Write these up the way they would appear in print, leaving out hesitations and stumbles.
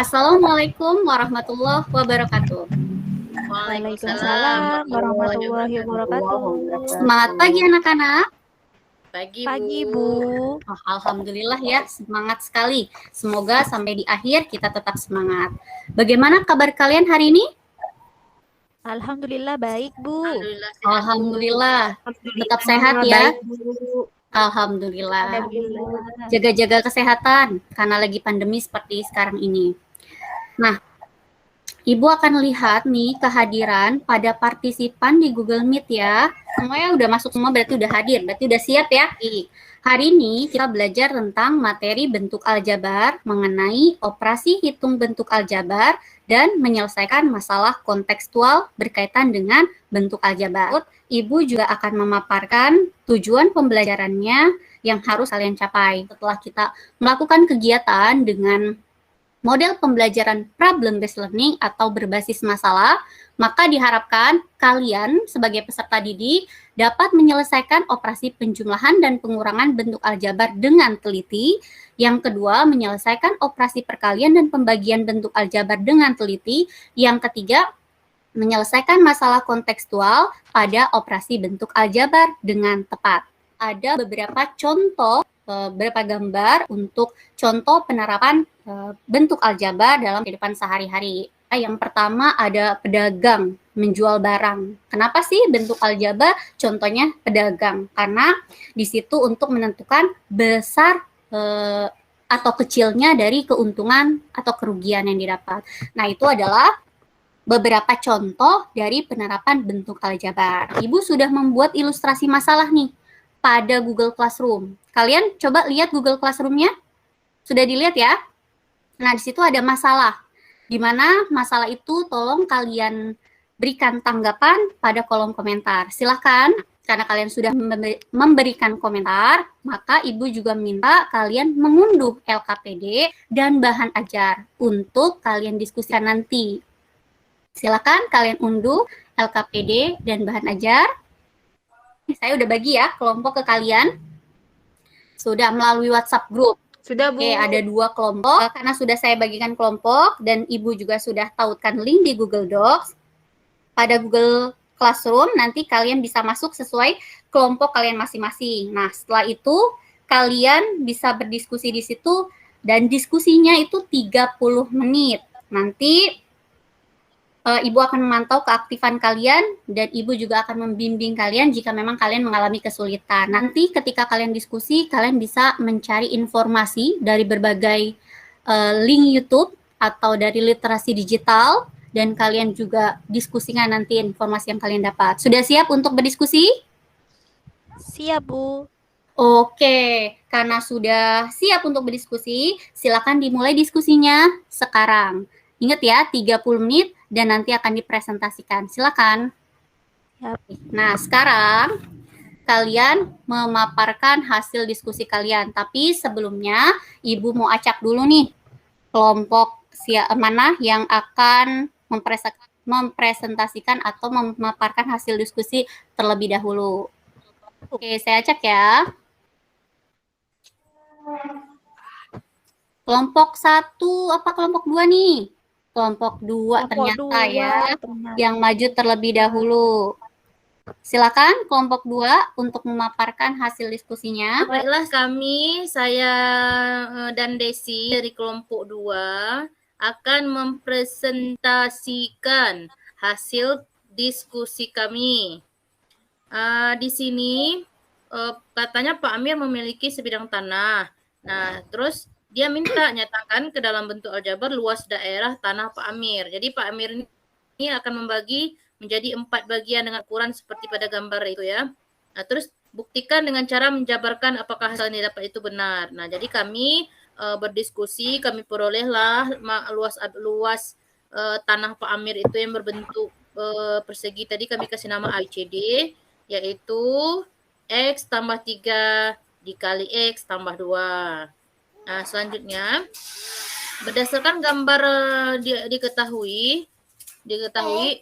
Assalamualaikum warahmatullahi wabarakatuh. Waalaikumsalam warahmatullahi wabarakatuh. Semangat pagi anak-anak. Pagi, Bu. Alhamdulillah ya, semangat sekali. Semoga sampai di akhir kita tetap semangat. Bagaimana kabar kalian hari ini? Alhamdulillah baik, Bu. Alhamdulillah. Tetap sehat ya. Alhamdulillah. Jaga-jaga kesehatan karena lagi pandemi seperti sekarang ini. Nah, Ibu akan lihat nih kehadiran pada partisipan di Google Meet ya. Semuanya udah masuk semua, berarti udah hadir, berarti udah siap ya. Hari ini kita belajar tentang materi bentuk aljabar, mengenai operasi hitung bentuk aljabar, dan menyelesaikan masalah kontekstual berkaitan dengan bentuk aljabar. Ibu juga akan memaparkan tujuan pembelajarannya yang harus kalian capai. Setelah kita melakukan kegiatan dengan model pembelajaran problem-based learning atau berbasis masalah, maka diharapkan kalian sebagai peserta didik dapat menyelesaikan operasi penjumlahan dan pengurangan bentuk aljabar dengan teliti. Yang kedua, menyelesaikan operasi perkalian dan pembagian bentuk aljabar dengan teliti. Yang ketiga, menyelesaikan masalah kontekstual pada operasi bentuk aljabar dengan tepat. Ada beberapa contoh, beberapa gambar untuk contoh penerapan bentuk aljabar dalam kehidupan sehari-hari. Yang pertama ada pedagang menjual barang. Kenapa sih bentuk aljabar contohnya pedagang? Karena di situ untuk menentukan besar atau kecilnya dari keuntungan atau kerugian yang didapat. Nah, itu adalah beberapa contoh dari penerapan bentuk aljabar. Ibu sudah membuat ilustrasi masalah nih pada Google Classroom. Kalian coba lihat Google Classroom-nya. Sudah dilihat ya? Nah, di situ ada masalah. Di mana masalah itu tolong kalian berikan tanggapan pada kolom komentar. Silahkan, karena kalian sudah memberikan komentar, maka Ibu juga minta kalian mengunduh LKPD dan bahan ajar untuk kalian diskusikan nanti. Silakan kalian unduh LKPD dan bahan ajar. Saya udah bagi ya kelompok ke kalian. Sudah melalui WhatsApp group. Sudah, Bu. Oke, ada 2 kelompok. Karena sudah saya bagikan kelompok dan Ibu juga sudah tautkan link di Google Docs. Pada Google Classroom nanti kalian bisa masuk sesuai kelompok kalian masing-masing. Nah, setelah itu kalian bisa berdiskusi di situ dan diskusinya itu 30 menit. Nanti Ibu akan memantau keaktifan kalian dan Ibu juga akan membimbing kalian jika memang kalian mengalami kesulitan. Nanti ketika kalian diskusi, kalian bisa mencari informasi dari berbagai link YouTube atau dari literasi digital dan kalian juga diskusikan nanti informasi yang kalian dapat. Sudah siap untuk berdiskusi? Siap, Bu. Oke, karena sudah siap untuk berdiskusi, silakan dimulai diskusinya sekarang. Ingat ya, 30 menit dan nanti akan dipresentasikan. Silakan. Yap. Nah, sekarang kalian memaparkan hasil diskusi kalian. Tapi sebelumnya, Ibu mau acak dulu nih kelompok mana yang akan mempresentasikan atau memaparkan hasil diskusi terlebih dahulu. Oke, saya acak ya. Kelompok 1 apa kelompok 2 nih? Kelompok 2 ternyata ya, yang maju terlebih dahulu. Silakan kelompok 2 untuk memaparkan hasil diskusinya. Baiklah, saya dan Desi dari kelompok 2 akan mempresentasikan hasil diskusi kami. Di sini katanya Pak Amir memiliki sebidang tanah. Nah, terus dia minta nyatakan ke dalam bentuk aljabar luas daerah tanah Pak Amir. Jadi Pak Amir ini akan membagi menjadi 4 bagian dengan ukuran seperti pada gambar itu ya. Nah, terus buktikan dengan cara menjabarkan apakah hasil yang didapat itu benar. Nah, jadi kami berdiskusi, kami perolehlah luas tanah Pak Amir itu yang berbentuk persegi. Tadi kami kasih nama ABCD, yaitu X tambah 3 dikali X tambah 2. Nah, selanjutnya berdasarkan gambar diketahui lanjut.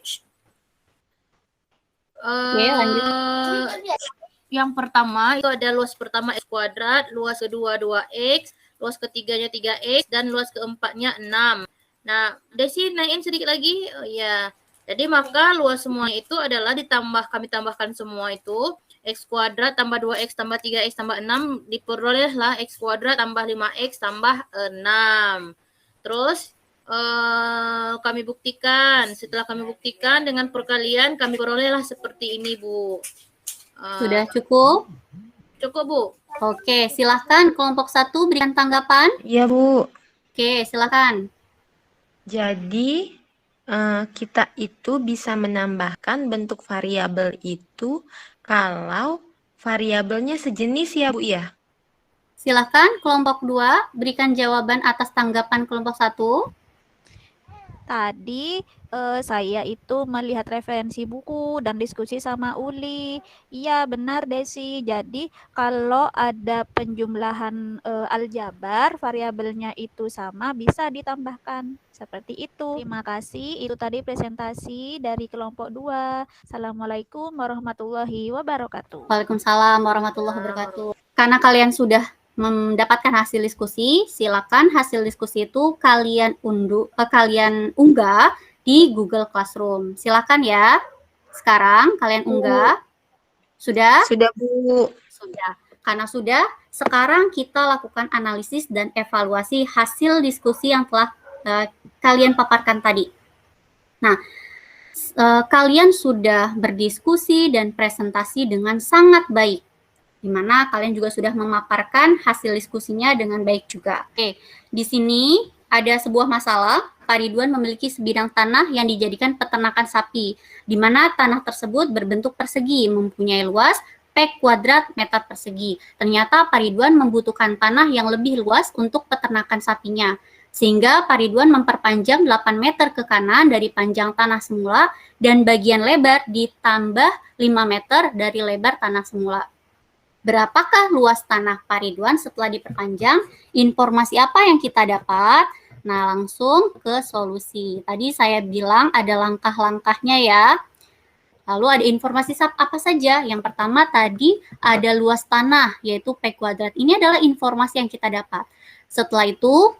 Yang pertama itu ada luas pertama X kuadrat, luas kedua 2X, luas ketiganya 3X, dan luas keempatnya 6. Nah, Desi naikin sedikit lagi. Oh, ya. Jadi maka luas semua itu adalah kami tambahkan semua itu X kuadrat tambah 2X tambah 3X tambah 6 diperolehlah X kuadrat tambah 5X tambah 6. Terus kami buktikan. Setelah kami buktikan dengan perkalian kami perolehlah seperti ini, Bu. Sudah cukup? Cukup, Bu. Oke, silahkan kelompok 1 berikan tanggapan. Iya, Bu. Oke, silahkan. Jadi, kita itu bisa menambahkan bentuk variabel itu kalau variabelnya sejenis ya, Bu, ya? Silahkan kelompok 2 berikan jawaban atas tanggapan kelompok 1. Tadi saya itu melihat referensi buku dan diskusi sama Uli. Iya, benar Desi. Jadi kalau ada penjumlahan aljabar, variabelnya itu sama, bisa ditambahkan. Seperti itu. Terima kasih. Itu tadi presentasi dari kelompok 2. Assalamualaikum warahmatullahi wabarakatuh. Waalaikumsalam warahmatullahi wabarakatuh. Karena kalian sudah mendapatkan hasil diskusi, silakan hasil diskusi itu kalian unggah di Google Classroom. Silakan ya. Sekarang kalian unggah. Sudah? Sudah, Bu. Sudah. Karena sudah, sekarang kita lakukan analisis dan evaluasi hasil diskusi yang telah kalian paparkan tadi. Nah, kalian sudah berdiskusi dan presentasi dengan sangat baik, di mana kalian juga sudah memaparkan hasil diskusinya dengan baik juga. Oke, di sini ada sebuah masalah. Pak Ridwan memiliki sebidang tanah yang dijadikan peternakan sapi, di mana tanah tersebut berbentuk persegi, mempunyai luas P kuadrat meter persegi. Ternyata Pak Ridwan membutuhkan tanah yang lebih luas untuk peternakan sapinya, sehingga Pak Ridwan memperpanjang 8 meter ke kanan dari panjang tanah semula dan bagian lebar ditambah 5 meter dari lebar tanah semula. Berapakah luas tanah Pak Ridwan setelah diperpanjang? Informasi apa yang kita dapat? Nah, langsung ke solusi. Tadi saya bilang ada langkah-langkahnya ya. Lalu ada informasi apa saja? Yang pertama tadi ada luas tanah, yaitu P kuadrat. Ini adalah informasi yang kita dapat. Setelah itu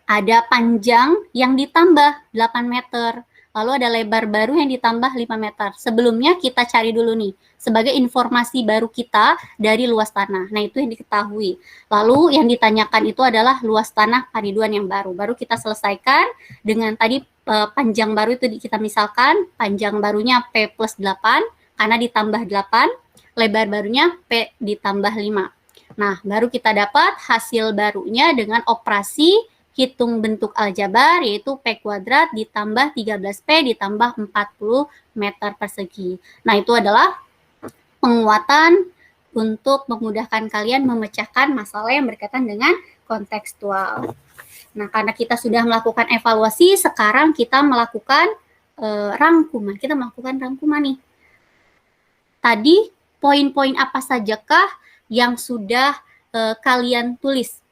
ada panjang yang ditambah 8 meter. Lalu ada lebar baru yang ditambah 5 meter. Sebelumnya kita cari dulu nih, sebagai informasi baru kita dari luas tanah. Nah, itu yang diketahui. Lalu yang ditanyakan itu adalah luas tanah Pak Ridwan yang baru. Baru kita selesaikan dengan tadi panjang baru itu kita misalkan, panjang barunya P plus 8, karena ditambah 8, lebar barunya P ditambah 5. Nah, baru kita dapat hasil barunya dengan operasi hitung bentuk aljabar, yaitu P kuadrat ditambah 13P ditambah 40 meter persegi. Nah, itu adalah penguatan untuk memudahkan kalian memecahkan masalah yang berkaitan dengan kontekstual. Nah, karena kita sudah melakukan evaluasi, sekarang kita melakukan rangkuman. Kita melakukan rangkuman nih. Tadi poin-poin apa sajakah yang sudah kalian tulis?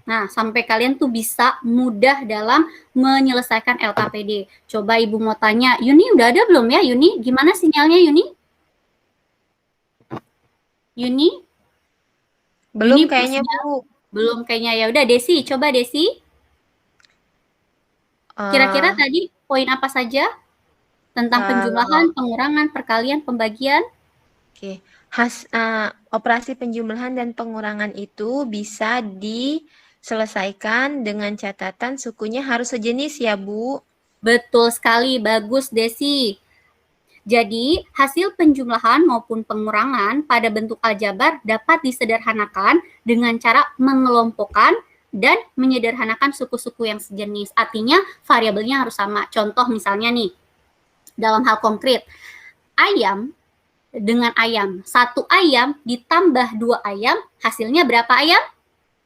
Nah, sampai kalian tuh bisa mudah dalam menyelesaikan LKPD. Coba Ibu mau tanya, Yuni udah ada belum ya? Yuni, gimana sinyalnya Yuni? Yuni? Belum Yuni, kayaknya, sinyal? Bu. Belum kayaknya. Ya udah Desi, coba Desi. Kira-kira tadi poin apa saja? Tentang penjumlahan, pengurangan, perkalian, pembagian? Oke. Operasi penjumlahan dan pengurangan itu bisa diselesaikan dengan catatan sukunya harus sejenis ya, Bu. Betul sekali, bagus Desi. Jadi, hasil penjumlahan maupun pengurangan pada bentuk aljabar dapat disederhanakan dengan cara mengelompokkan dan menyederhanakan suku-suku yang sejenis. Artinya, variabelnya harus sama. Contoh misalnya nih, dalam hal konkret, ayam dengan ayam. 1 ayam ditambah 2 ayam, hasilnya berapa ayam?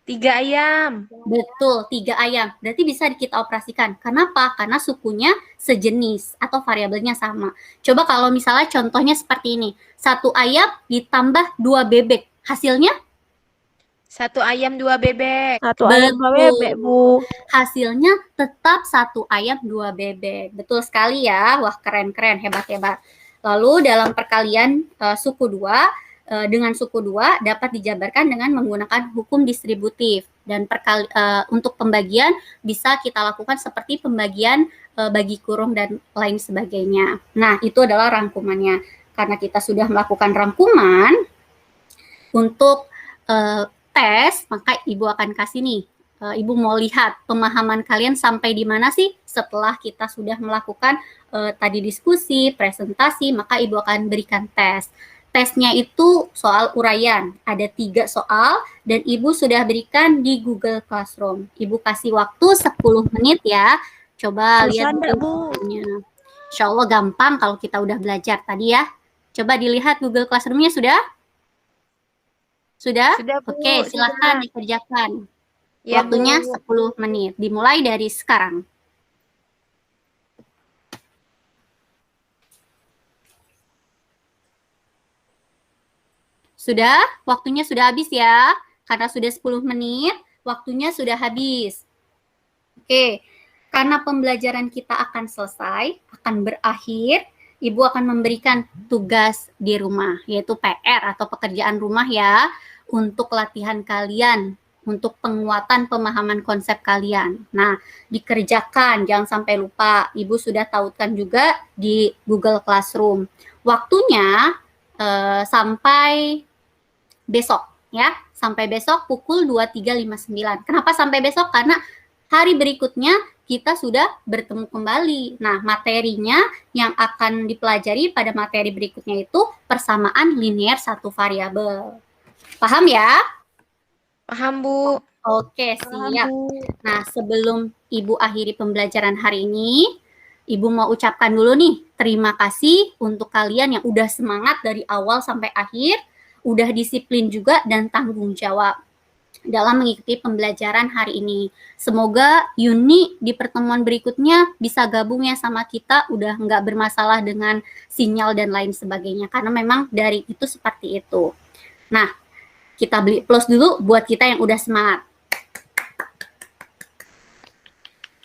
3 ayam. Betul, 3 ayam. Berarti bisa kita operasikan. Kenapa? Karena sukunya sejenis atau variabelnya sama. Coba kalau misalnya contohnya seperti ini. 1 ayam ditambah 2 bebek. Hasilnya? 1 ayam 2 bebek. 1 ayam 2 bebek, Bu. Hasilnya tetap 1 ayam 2 bebek. Betul sekali ya. Wah, keren-keren, hebat-hebat. Lalu dalam perkalian suku 2, dengan suku 2 dapat dijabarkan dengan menggunakan hukum distributif. Dan untuk pembagian bisa kita lakukan seperti pembagian bagi kurung dan lain sebagainya. Nah, itu adalah rangkumannya. Karena kita sudah melakukan rangkuman untuk tes, maka Ibu akan kasih nih. Ibu mau lihat pemahaman kalian sampai di mana sih setelah kita sudah melakukan tadi diskusi, presentasi, maka Ibu akan berikan tes. Tesnya itu soal uraian, ada 3 soal dan Ibu sudah berikan di Google Classroom. Ibu kasih waktu 10 menit ya, coba lihat bukunya. Insya Allah gampang kalau kita udah belajar tadi ya. Coba dilihat Google Classroom-nya sudah? Sudah? Sudah, Bu. Oke, silakan Sudah. dikerjakan. Ya, Waktunya Bu. 10 menit, dimulai dari sekarang. Sudah? Waktunya sudah habis ya. Karena sudah 10 menit, waktunya sudah habis. Oke, karena pembelajaran kita akan selesai, akan berakhir, Ibu akan memberikan tugas di rumah, yaitu PR atau pekerjaan rumah ya, untuk latihan kalian, untuk penguatan pemahaman konsep kalian. Nah, dikerjakan, jangan sampai lupa. Ibu sudah tautkan juga di Google Classroom. Waktunya sampai besok ya, sampai besok pukul 23.59. Kenapa sampai besok? Karena hari berikutnya kita sudah bertemu kembali. Nah, materinya yang akan dipelajari pada materi berikutnya itu persamaan linear satu variabel. Paham ya? Paham, Bu. Oke, siap. Nah, sebelum Ibu akhiri pembelajaran hari ini, Ibu mau ucapkan dulu nih, terima kasih untuk kalian yang udah semangat dari awal sampai akhir, udah disiplin juga dan tanggung jawab dalam mengikuti pembelajaran hari ini. Semoga Yuni di pertemuan berikutnya bisa gabung ya sama kita, udah nggak bermasalah dengan sinyal dan lain sebagainya, karena memang dari itu seperti itu. Nah, kita beli plus dulu buat kita yang udah semangat.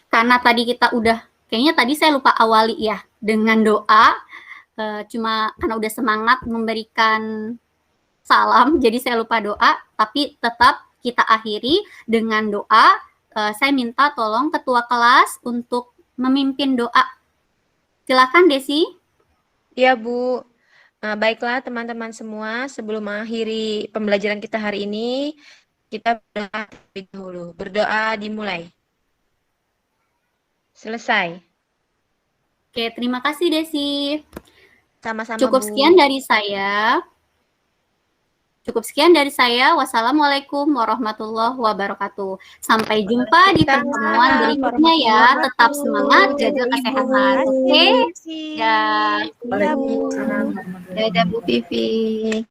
Karena tadi kita udah, kayaknya tadi saya lupa awali ya, dengan doa, cuma karena udah semangat memberikan salam, jadi saya lupa doa, tapi tetap kita akhiri dengan doa. Saya minta tolong ketua kelas untuk memimpin doa. Silakan Desi. Iya, Bu. Baiklah teman-teman semua, sebelum mengakhiri pembelajaran kita hari ini, kita berdoa terlebih dahulu. Berdoa dimulai. Selesai. Oke, terima kasih Desi. Sama-sama, Cukup Bu. sekian dari saya. Wassalamualaikum warahmatullahi wabarakatuh. Sampai jumpa di pertemuan berikutnya ya. Tetap semangat, jaga kesehatan. Oke? Ya. Dadah, Bu Vivi.